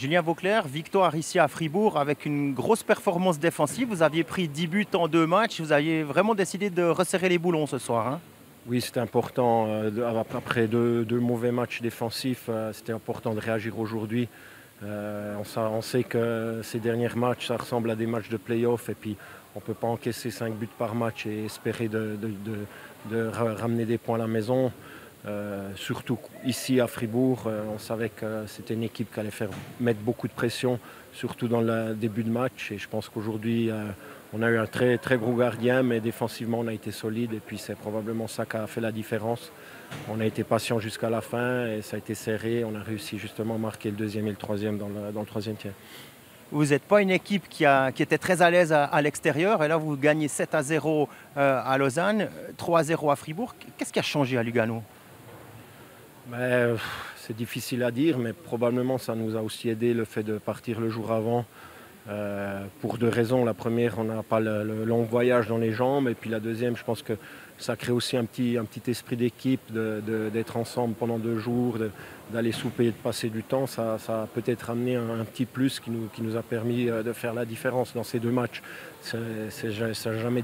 Julien Vauclair, victoire ici à Fribourg avec une grosse performance défensive. Vous aviez pris 10 buts en 2 matchs. Vous aviez vraiment décidé de resserrer les boulons ce soir, hein. Oui, c'était important. Après deux mauvais matchs défensifs, c'était important de réagir aujourd'hui. On sait que ces derniers matchs, ça ressemble à des matchs de play-off. Et puis, on ne peut pas encaisser 5 buts par match et espérer de ramener des points à la maison. Surtout ici à Fribourg, on savait que c'était une équipe qui allait mettre beaucoup de pression, surtout dans le début de match. Et je pense qu'aujourd'hui, on a eu un très, très gros gardien, mais défensivement, on a été solide. Et puis, c'est probablement ça qui a fait la différence. On a été patient jusqu'à la fin et ça a été serré. On a réussi justement à marquer le deuxième et le troisième dans le troisième tiers. Vous n'êtes pas une équipe qui était très à l'aise à l'extérieur. Et là, vous gagnez 7-0 à Lausanne, 3-0 à Fribourg. Qu'est-ce qui a changé à Lugano? C'est difficile à dire, mais probablement ça nous a aussi aidé le fait de partir le jour avant. Pour deux raisons. La première, on n'a pas le long voyage dans les jambes. Et puis la deuxième, je pense que ça crée aussi un petit esprit d'équipe, d'être ensemble pendant 2 jours, d'aller souper et de passer du temps. Ça a peut-être amené un petit plus qui nous a permis de faire la différence dans ces 2 matchs. C'est jamais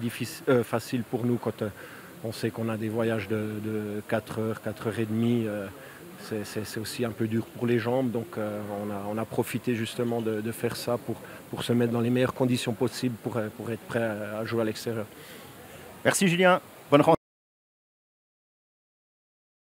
facile pour nous quand on sait qu'on a des voyages de 4 heures, 4 heures et demie. C'est aussi un peu dur pour les jambes, donc on a profité justement de faire ça pour se mettre dans les meilleures conditions possibles pour être prêt à jouer à l'extérieur. Merci Julien. Bonne rencontre.